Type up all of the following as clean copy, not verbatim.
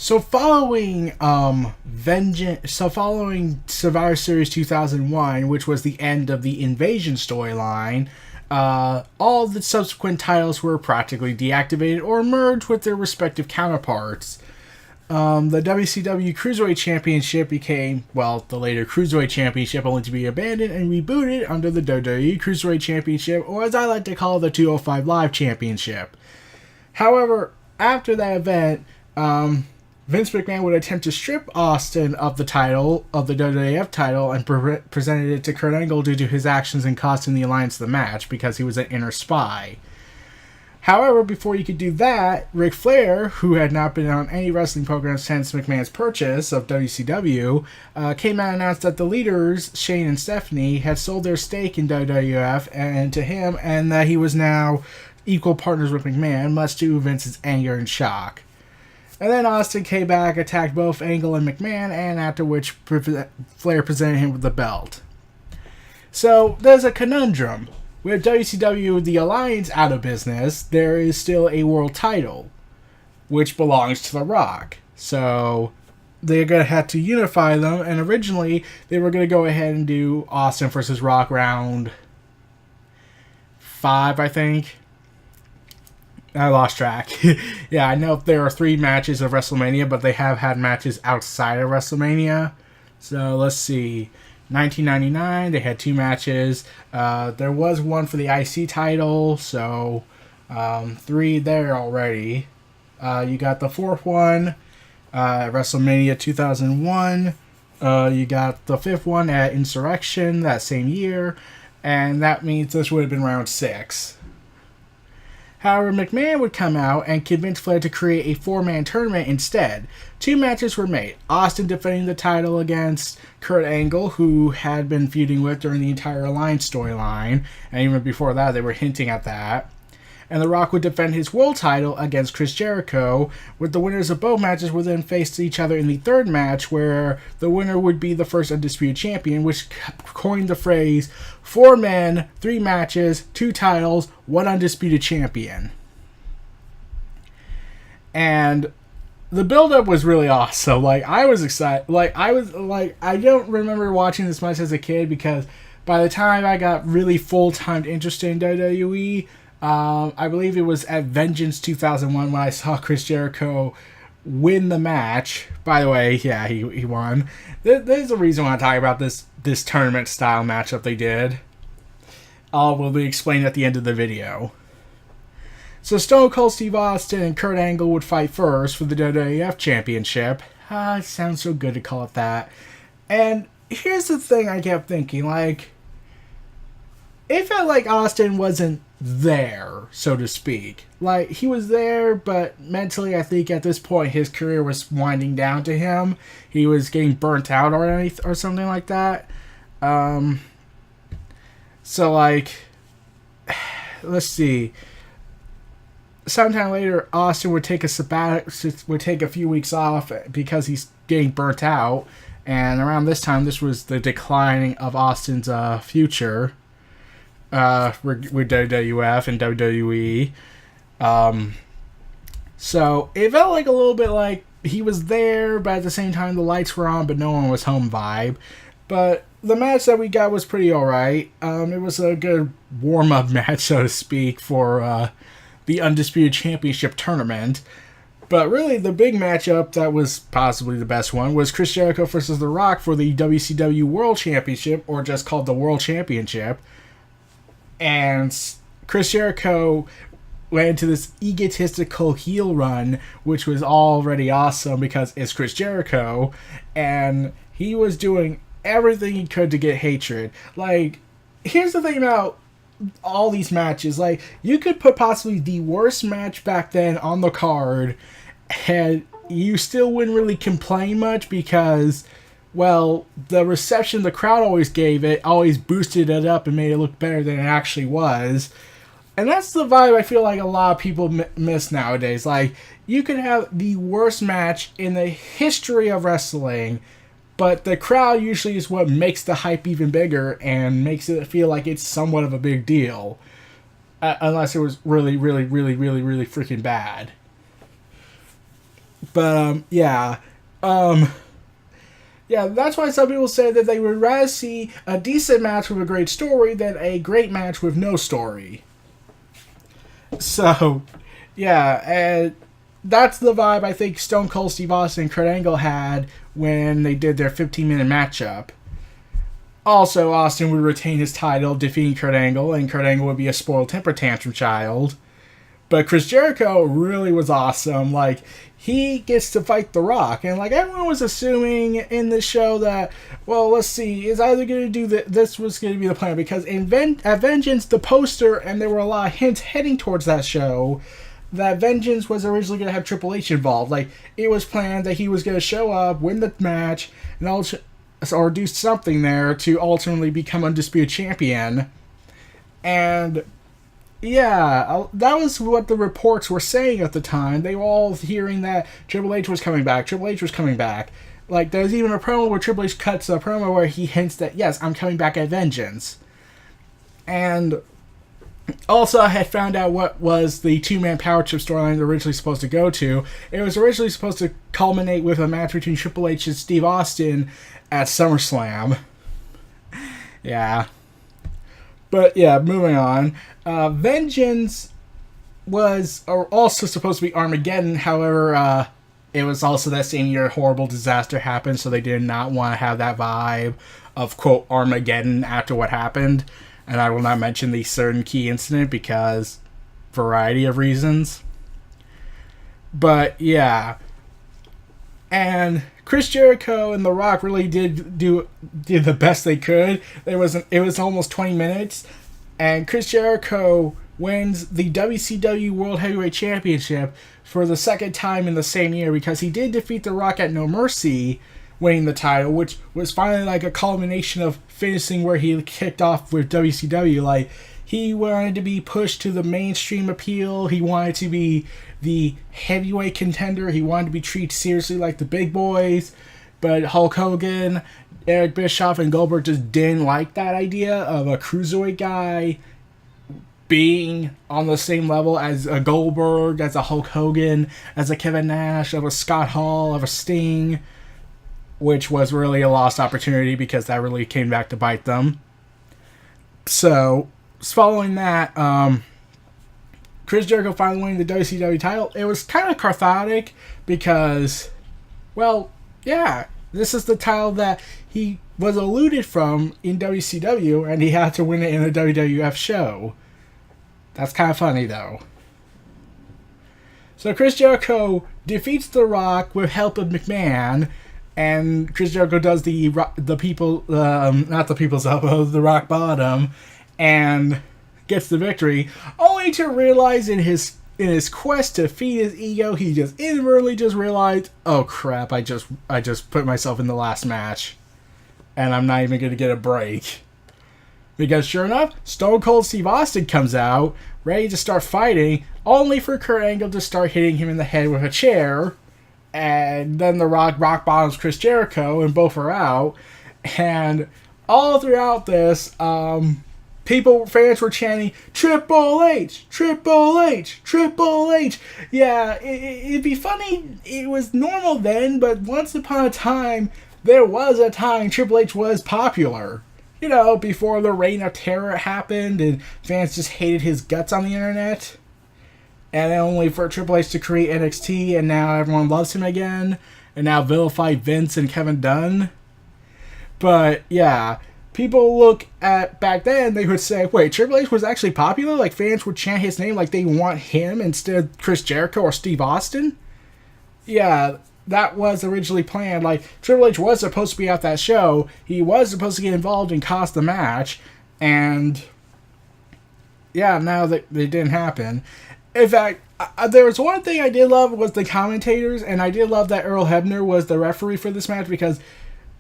Following Survivor Series 2001, which was the end of the Invasion storyline, all the subsequent titles were practically deactivated or merged with their respective counterparts. The WCW Cruiserweight Championship became, well, the later Cruiserweight Championship, only to be abandoned and rebooted under the WWE Cruiserweight Championship, or as I like to call it, the 205 Live Championship. However, after that event, Vince McMahon would attempt to strip Austin of the title, of the WWF title, and presented it to Kurt Angle due to his actions in costing the Alliance the match because he was an inner spy. However, before you could do that, Ric Flair, who had not been on any wrestling program since McMahon's purchase of WCW, came out and announced that the leaders, Shane and Stephanie, had sold their stake in WWF and to him, and that he was now equal partners with McMahon, much to Vince's anger and shock. And then Austin came back, attacked both Angle and McMahon, and after which Flair presented him with the belt. So, there's a conundrum. With WCW, the Alliance out of business, there is still a world title, which belongs to The Rock. So, they're going to have to unify them, and originally, they were going to go ahead and do Austin versus Rock round 5, I think. I lost track. Yeah, I know there are 3 matches of WrestleMania, but they have had matches outside of WrestleMania. So, let's see. 1999, they had 2 matches. There was one for the IC title, so 3 there already. You got the 4th one at WrestleMania 2001. You got the 5th one at Insurrection that same year, and that means this would have been round 6. However, McMahon would come out and convince Flair to create a 4-man tournament instead. 2 matches were made. Austin defending the title against Kurt Angle, who had been feuding with during the entire Alliance storyline, and even before that they were hinting at that. And The Rock would defend his world title against Chris Jericho, with the winners of both matches would then face each other in the 3rd match, where the winner would be the first Undisputed Champion, which coined the phrase 4 men, 3 matches, 2 titles, 1 Undisputed Champion. And the build-up was really awesome. I was excited. I don't remember watching this much as a kid because by the time I got really full-time interested in WWE, I believe it was at Vengeance 2001 when I saw Chris Jericho win the match. By the way, yeah, he won. There's a reason why I talk about this tournament-style matchup they did. All will be explained at the end of the video. So Stone Cold Steve Austin and Kurt Angle would fight first for the WWF Championship. It sounds so good to call it that. And here's the thing I kept thinking, it felt like Austin wasn't there, so to speak. He was there, but mentally, I think at this point, his career was winding down to him. He was getting burnt out or something like that. So, let's see. Sometime later, Austin would take a few weeks off because he's getting burnt out. And around this time, this was the declining of Austin's future. With WWF and WWE. So it felt like a little bit like he was there, but at the same time the lights were on, but no one was home vibe. But the match that we got was pretty alright. It was a good warm-up match, so to speak, for the Undisputed Championship tournament. But really, the big matchup that was possibly the best one was Chris Jericho versus The Rock for the WCW World Championship, or just called the World Championship. And Chris Jericho went into this egotistical heel run, which was already awesome because it's Chris Jericho, and he was doing everything he could to get hatred. Here's the thing about all these matches. You could put possibly the worst match back then on the card, and you still wouldn't really complain much because, well, the reception the crowd always gave it always boosted it up and made it look better than it actually was. And that's the vibe I feel like a lot of people miss nowadays. You could have the worst match in the history of wrestling, but the crowd usually is what makes the hype even bigger and makes it feel like it's somewhat of a big deal. Unless it was really, really, really, really, really freaking bad. But yeah, that's why some people say that they would rather see a decent match with a great story than a great match with no story. So, yeah, and that's the vibe I think Stone Cold Steve Austin and Kurt Angle had when they did their 15-minute matchup. Also, Austin would retain his title, defeating Kurt Angle, and Kurt Angle would be a spoiled temper tantrum child. But Chris Jericho really was awesome. Like, he gets to fight The Rock. And, like, everyone was assuming in this show that, well, let's see, is either going to do this was going to be the plan. Because at Vengeance, the poster, and there were a lot of hints heading towards that show, that Vengeance was originally going to have Triple H involved. Like, it was planned that he was going to show up, win the match, and or do something there to ultimately become Undisputed Champion. And yeah, that was what the reports were saying at the time. They were all hearing that Triple H was coming back. Triple H was coming back. Like, there's even a promo where Triple H cuts a promo where he hints that, yes, I'm coming back at Vengeance. And also, I had found out what was the two-man power trip storyline originally supposed to go to. It was originally supposed to culminate with a match between Triple H and Steve Austin at SummerSlam. Yeah. But yeah, moving on. Vengeance was also supposed to be Armageddon. However, it was also that same year a horrible disaster happened, so they did not want to have that vibe of, quote, Armageddon after what happened. And I will not mention the certain key incident because variety of reasons. But yeah. And Chris Jericho and The Rock really did the best they could. It was almost 20 minutes, and Chris Jericho wins the WCW World Heavyweight Championship for the second time in the same year because he did defeat The Rock at No Mercy, winning the title, which was finally like a culmination of finishing where he kicked off with WCW. Like, he wanted to be pushed to the mainstream appeal. He wanted to be the heavyweight contender. He wanted to be treated seriously like the big boys. But Hulk Hogan, Eric Bischoff, and Goldberg just didn't like that idea of a cruiserweight guy being on the same level as a Goldberg, as a Hulk Hogan, as a Kevin Nash, of a Scott Hall, of a Sting, which was really a lost opportunity because that really came back to bite them. So, following that, Chris Jericho finally winning the WCW title, it was kind of cathartic because, well, yeah, this is the title that he was eluded from in WCW, and he had to win it in a WWF show. That's kind of funny, though. So Chris Jericho defeats The Rock with help of McMahon, and Chris Jericho does the Rock Bottom, and gets the victory, only to realize in his quest to feed his ego, he just inadvertently just realized, oh crap, I just put myself in the last match, and I'm not even going to get a break. Because sure enough, Stone Cold Steve Austin comes out, ready to start fighting, only for Kurt Angle to start hitting him in the head with a chair, and then The Rock bottoms Chris Jericho, and both are out, and all throughout this, fans were chanting, Triple H, Triple H, Triple H. Yeah, it'd be funny, it was normal then, but once upon a time, there was a time Triple H was popular. You know, before the Reign of Terror happened, and fans just hated his guts on the internet. And then only for Triple H to create NXT, and now everyone loves him again, and now vilify Vince and Kevin Dunn. But, yeah, people look at back then, they would say, wait, Triple H was actually popular? Like, fans would chant his name like they want him instead of Chris Jericho or Steve Austin? Yeah, that was originally planned. Like, Triple H was supposed to be at that show. He was supposed to get involved and cost the match. And, yeah, now that it didn't happen. In fact, there was one thing I did love was the commentators, and I did love that Earl Hebner was the referee for this match because,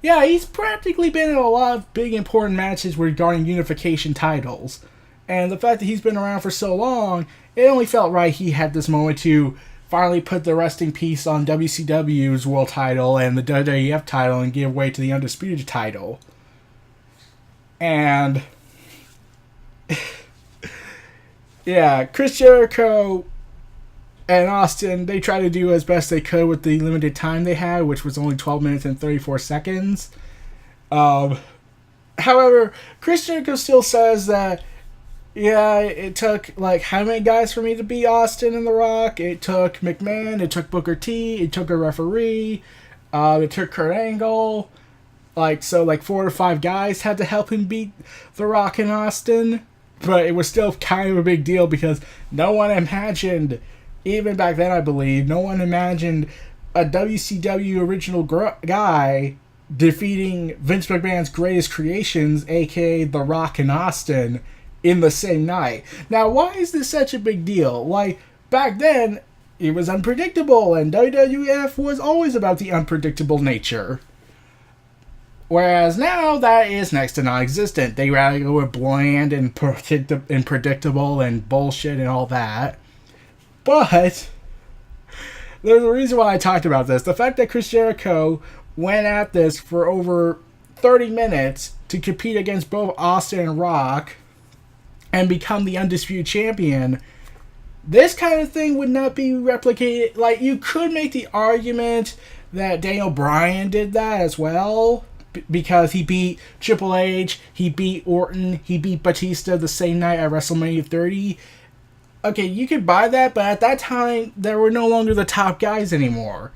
yeah, he's practically been in a lot of big important matches regarding unification titles. And the fact that he's been around for so long, it only felt right he had this moment to finally put the resting piece on WCW's world title and the WWF title and give way to the Undisputed title. And yeah, Chris Jericho And Austin, they tried to do as best they could with the limited time they had, which was only 12 minutes and 34 seconds. However, Chris Jericho still says that, yeah, it took, like, how many guys for me to beat Austin and The Rock? It took McMahon, it took Booker T, it took a referee, it took Kurt Angle. Like, so, like, 4 or 5 guys had to help him beat The Rock and Austin. But it was still kind of a big deal because no one imagined, even back then I believe, no one imagined a WCW original guy defeating Vince McMahon's greatest creations, aka The Rock and Austin, in the same night. Now, why is this such a big deal? Like, back then, it was unpredictable, and WWF was always about the unpredictable nature. Whereas now, that is next to non-existent. They rather go with bland and predictable and bullshit and all that. But there's a reason why I talked about this. The fact that Chris Jericho went at this for over 30 minutes to compete against both Austin and Rock and become the Undisputed Champion, this kind of thing would not be replicated. Like, you could make the argument that Daniel Bryan did that as well, because he beat Triple H, he beat Orton, he beat Batista the same night at WrestleMania 30. Okay, you could buy that, but at that time, they were no longer the top guys anymore.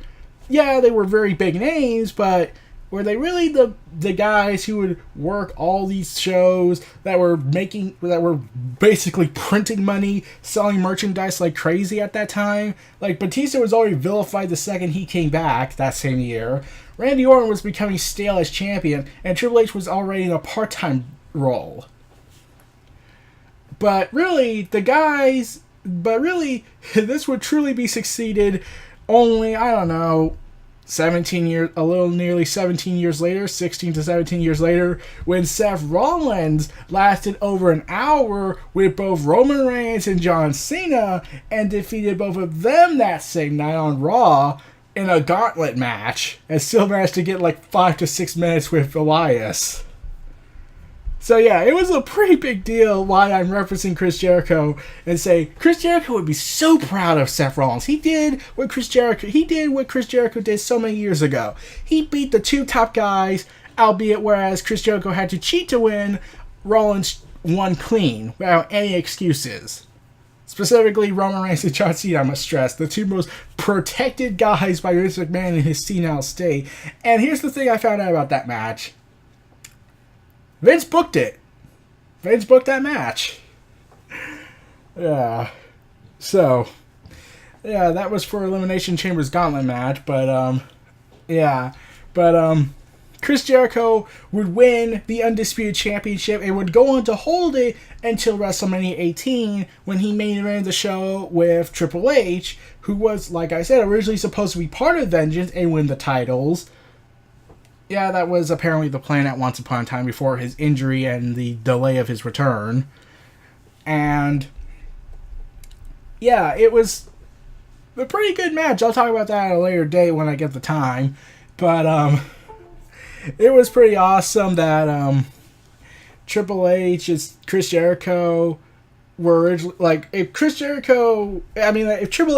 Yeah, they were very big names, but were they really the guys who would work all these shows that were basically printing money, selling merchandise like crazy at that time? Like, Batista was already vilified the second he came back that same year. Randy Orton was becoming stale as champion, and Triple H was already in a part-time role. But really, this would truly be succeeded only, I don't know, 17 years, a little nearly 17 years later, 16 to 17 years later, when Seth Rollins lasted over an hour with both Roman Reigns and John Cena and defeated both of them that same night on Raw in a gauntlet match and still managed to get like 5 to 6 minutes with Elias. So yeah, it was a pretty big deal why I'm referencing Chris Jericho and say Chris Jericho would be so proud of Seth Rollins. He did what Chris Jericho did so many years ago. He beat the 2 top guys, albeit whereas Chris Jericho had to cheat to win, Rollins won clean without any excuses. Specifically, Roman Reigns and John Cena, I must stress, the 2 most protected guys by Vince McMahon in his senile state. And here's the thing I found out about that match. Vince booked it. Vince booked that match. Yeah. So, yeah, that was for Elimination Chamber's Gauntlet match, but, Chris Jericho would win the Undisputed Championship and would go on to hold it until WrestleMania 18 when he main evented the show with Triple H, who was, like I said, originally supposed to be part of Vengeance and win the titles. Yeah, that was apparently the plan at once upon a time before his injury and the delay of his return. And yeah, it was a pretty good match. I'll talk about that at a later date when I get the time. But it was pretty awesome that Triple H and Chris Jericho were originally, like, if Triple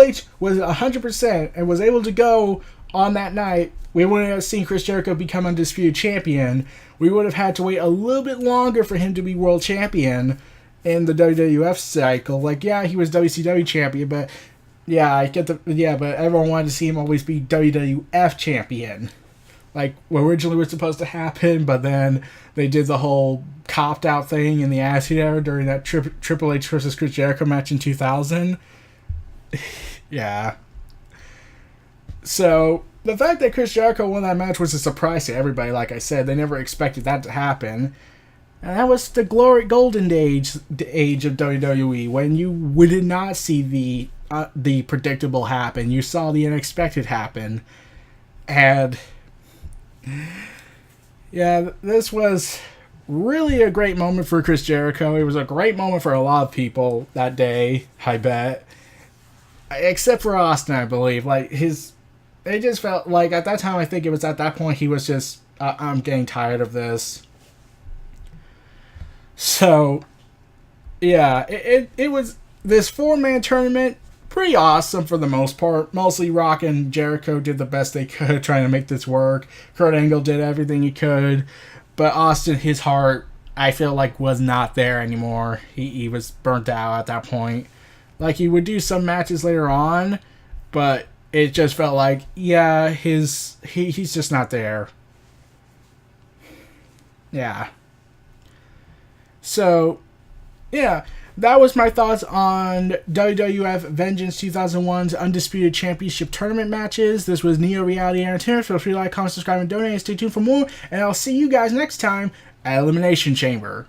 H was 100% and was able to go on that night, we wouldn't have seen Chris Jericho become Undisputed Champion. We would have had to wait a little bit longer for him to be World Champion in the WWF cycle. Like, yeah, he was WCW Champion, but but everyone wanted to see him always be WWF Champion. Like, what originally was supposed to happen, but then they did the whole copped-out thing in the Attitude Era during that Triple H versus Chris Jericho match in 2000. Yeah. So, the fact that Chris Jericho won that match was a surprise to everybody, like I said. They never expected that to happen. And that was the golden age of WWE, when you did not see the predictable happen. You saw the unexpected happen. And yeah, this was really a great moment for Chris Jericho. It was a great moment for a lot of people that day, I bet. Except for Austin, I believe. Like, it just felt like at that time, I think it was at that point he was just, I'm getting tired of this. So, yeah, it was this 4-man tournament pretty awesome for the most part. Mostly Rock and Jericho did the best they could trying to make this work. Kurt Angle did everything he could. But Austin, his heart, I feel like, was not there anymore. He was burnt out at that point. Like, he would do some matches later on, but it just felt like, yeah, he's just not there. Yeah. So, yeah, that was my thoughts on WWF Vengeance 2001's Undisputed Championship Tournament matches. This was Neo Reality Entertainment. Feel free to like, comment, subscribe, and donate. Stay tuned for more, and I'll see you guys next time at Elimination Chamber.